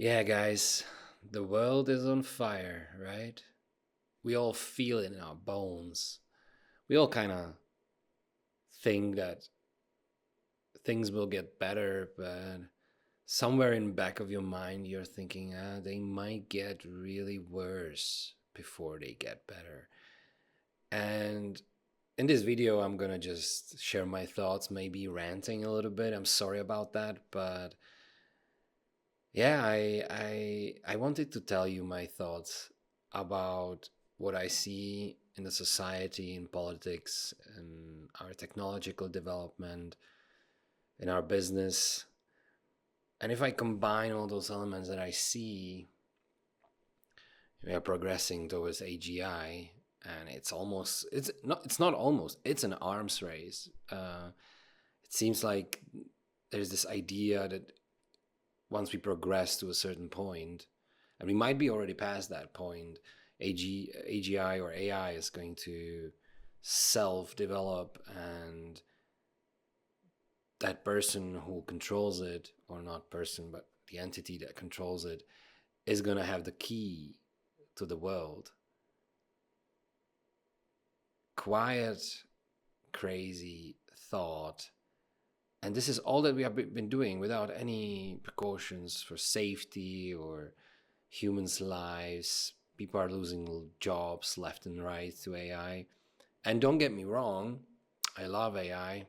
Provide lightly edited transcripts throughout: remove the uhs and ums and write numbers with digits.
Yeah, guys, the world is on fire, right? We all feel it in our bones. We all kind of think that things will get better, but somewhere in the back of your mind, you're thinking, they might get really worse before they get better. And in this video, I'm gonna just share my thoughts, maybe ranting a little bit. I'm sorry about that, but yeah, I wanted to tell you my thoughts about what I see in the society, in politics, in our technological development, in our business. And if I combine all those elements that I see, we are progressing towards AGI, and it's not almost, it's an arms race. It seems like there's this idea that once we progress to a certain point, and we might be already past that point, AGI or AI is going to self develop, and that person who controls it, or not person, but the entity that controls it, is going to have the key to the world. Quiet, crazy thought. And this is all that we have been doing without any precautions for safety or humans' lives. People are losing jobs left and right to AI. And don't get me wrong, I love AI.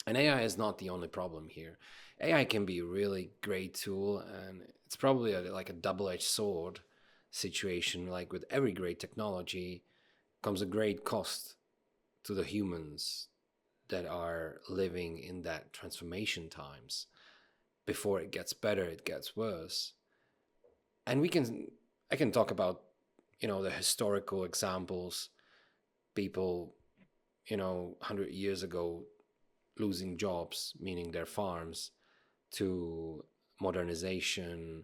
And AI is not the only problem here. AI can be a really great tool, and it's probably like a double-edged sword situation. Like with every great technology comes a great cost to the humans that are living in that transformation times. Before it gets better, it gets worse. And I can talk about, the historical examples, people, 100 years ago losing jobs, meaning their farms, to modernization,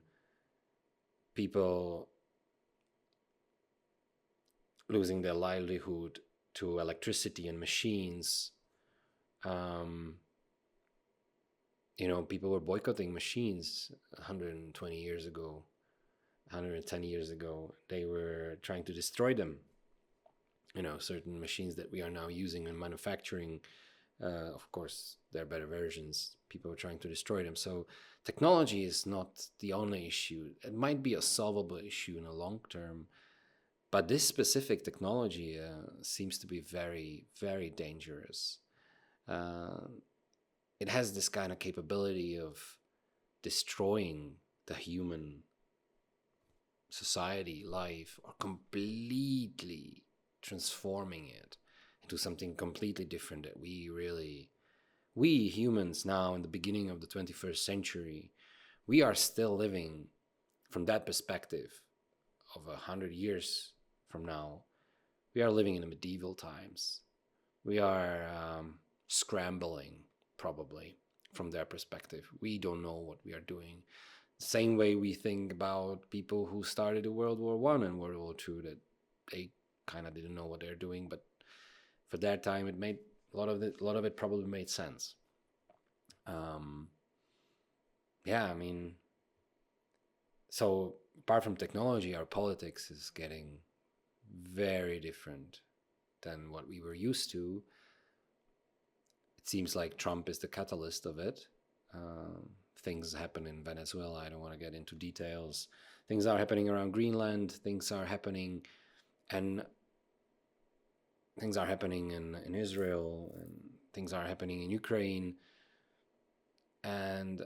people losing their livelihood to electricity and machines. Um, People were boycotting machines 120 years ago, 110 years ago. They were trying to destroy them. Certain machines that we are now using in manufacturing, of course, they're better versions. People are trying to destroy them. So technology is not the only issue. It might be a solvable issue in the long term, but this specific technology seems to be very, very dangerous. Uh, it has this kind of capability of destroying the human society, life, or completely transforming it into something completely different that we humans now in the beginning of the 21st century, we are still living from that perspective of 100 years from now. We are living in the medieval times. We are scrambling, probably, from their perspective. We don't know what we are doing. Same way we think about people who started World War One and World War Two, that they kind of didn't know what they're doing, but for that time, it made a lot of it probably made sense. Um, yeah, I mean, so apart from technology, our politics is getting very different than what we were used to. It seems like Trump is the catalyst of it. Things happen in Venezuela. I don't want to get into details. Things are happening around Greenland. Things are happening, and things are happening in Israel, and things are happening in Ukraine. And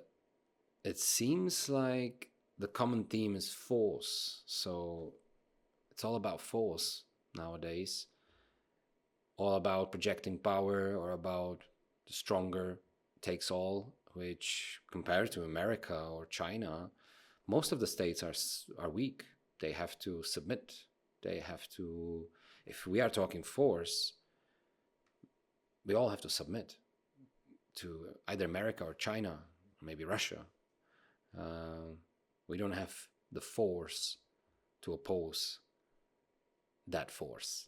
it seems like the common theme is force. So it's all about force nowadays, all about projecting power, or about the stronger takes all, which compared to America or China, most of the states are weak. They have to submit. They have to, if we are talking force, we all have to submit to either America or China, maybe Russia. We don't have the force to oppose that force.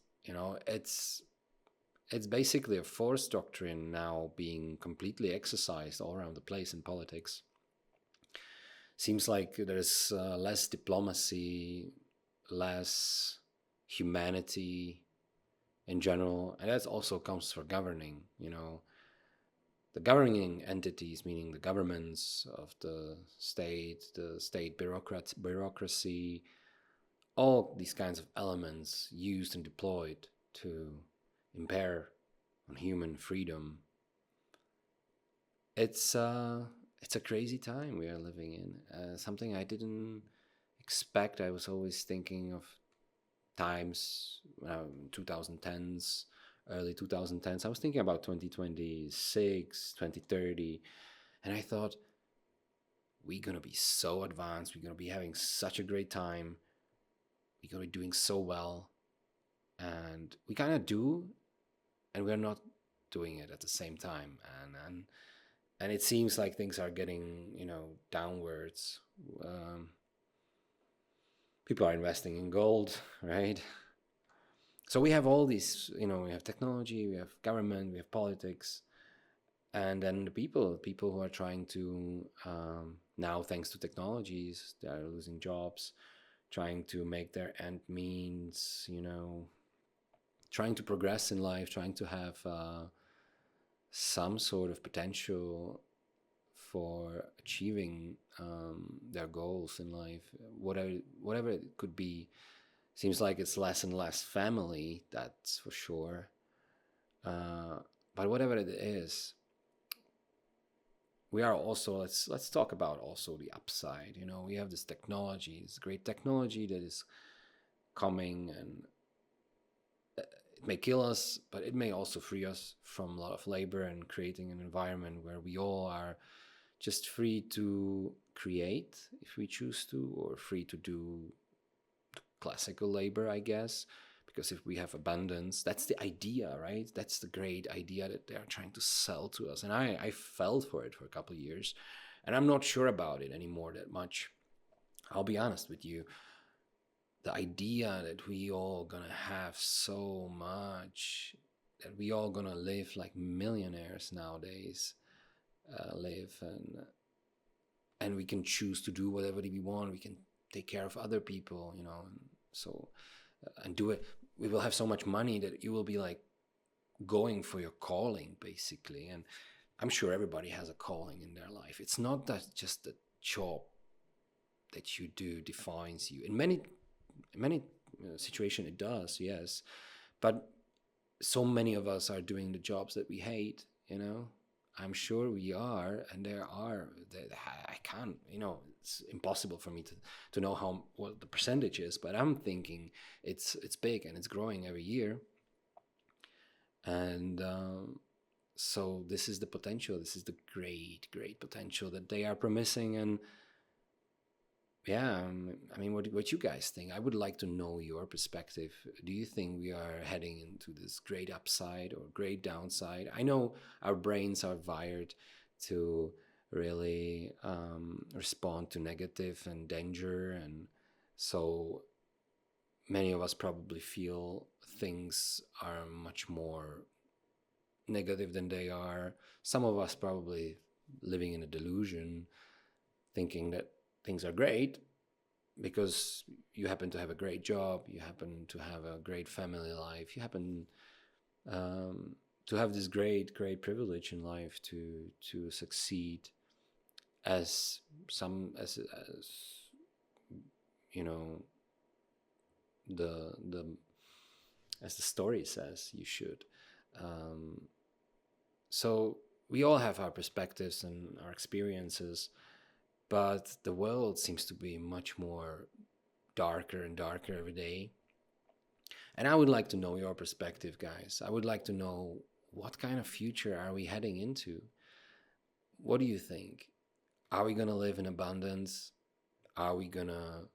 It's basically a force doctrine now being completely exercised all around the place in politics. Seems like there's less diplomacy, less humanity in general, and that also comes for governing. The governing entities, meaning the governments of the state bureaucracy, all these kinds of elements used and deployed to impair on human freedom. It's it's a crazy time we are living in. Something I didn't expect. I was always thinking of times, 2010s, early 2010s. I was thinking about 2026, 2030, and I thought we're gonna be so advanced. We're gonna be having such a great time. We're gonna be doing so well, and we kind of do, and we're not doing it at the same time. And it seems like things are getting downwards. Um, People are investing in gold, right? So we have all these, we have technology, we have government, we have politics, and then the people who are trying to now, thanks to technologies, they are losing jobs, trying to make their end means, trying to progress in life, trying to have some sort of potential for achieving their goals in life, whatever it could be. Seems like it's less and less family, that's for sure. But whatever it is, we are also, let's talk about also the upside. We have this technology, this great technology that is coming, and it may kill us, but it may also free us from a lot of labor and creating an environment where we all are just free to create if we choose to, or free to do classical labor, I guess. Because if we have abundance, that's the idea, right? That's the great idea that they're trying to sell to us. And I fell for it for a couple of years, and I'm not sure about it anymore that much. I'll be honest with you. The idea that we all gonna have so much, that we all gonna live like millionaires nowadays, live, and we can choose to do whatever we want. We can take care of other people, and so and do it. We will have so much money that you will be like going for your calling, basically. And I'm sure everybody has a calling in their life. It's not that just the job that you do defines you. In many situations it does, yes, but so many of us are doing the jobs that we hate. I'm sure we are, and there are. I can't. It's impossible for me to know what the percentage is, but I'm thinking it's big and it's growing every year. And so this is the potential. This is the great potential that they are promising. And yeah, I mean, what you guys think? I would like to know your perspective. Do you think we are heading into this great upside or great downside? I know our brains are wired to really respond to negative and danger, and so many of us probably feel things are much more negative than they are. Some of us probably living in a delusion, thinking that things are great because you happen to have a great job, you happen to have a great family life, you happen to have this great privilege in life to succeed as you know the as the story says you should. Um, so we all have our perspectives and our experiences, but the world seems to be much more darker and darker every day. And I would like to know your perspective, guys. I would like to know, what kind of future are we heading into? What do you think? Are we going to live in abundance? Are we going to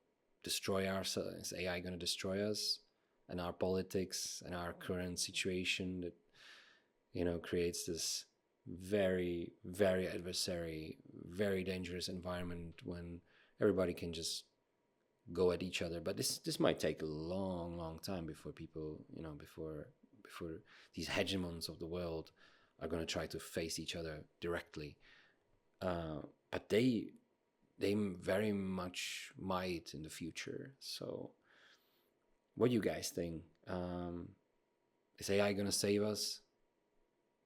destroy ourselves? Is AI going to destroy us and our politics and our current situation that, creates this very, very adversary, very dangerous environment when everybody can just go at each other? But this might take a long time before people, before these hegemons of the world are going to try to face each other directly. But they they very much might in the future. So, what do you guys think? Is AI going to save us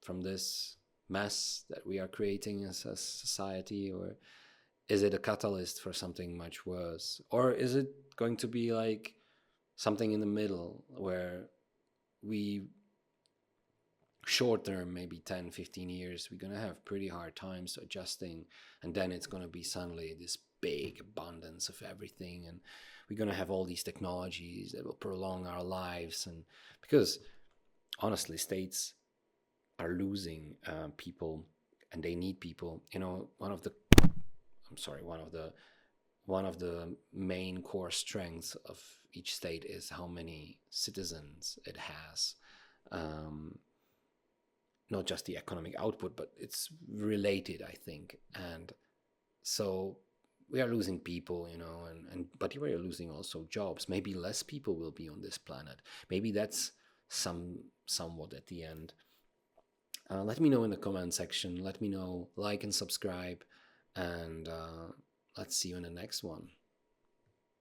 from this mess that we are creating as a society, or is it a catalyst for something much worse, or is it going to be like something in the middle where we short term, maybe 10, 15 years, we're going to have pretty hard times adjusting, and then it's going to be suddenly this big abundance of everything, and we're going to have all these technologies that will prolong our lives. And because honestly, states are losing people, and they need people. You know, one of the main core strengths of each state is how many citizens it has. Um, Not just the economic output, but it's related, I think. And so we are losing people, you know, and but we are losing also jobs. Maybe less people will be on this planet. Maybe that's somewhat at the end. Let me know in the comment section. Let me know, like and subscribe, and let's see you in the next one.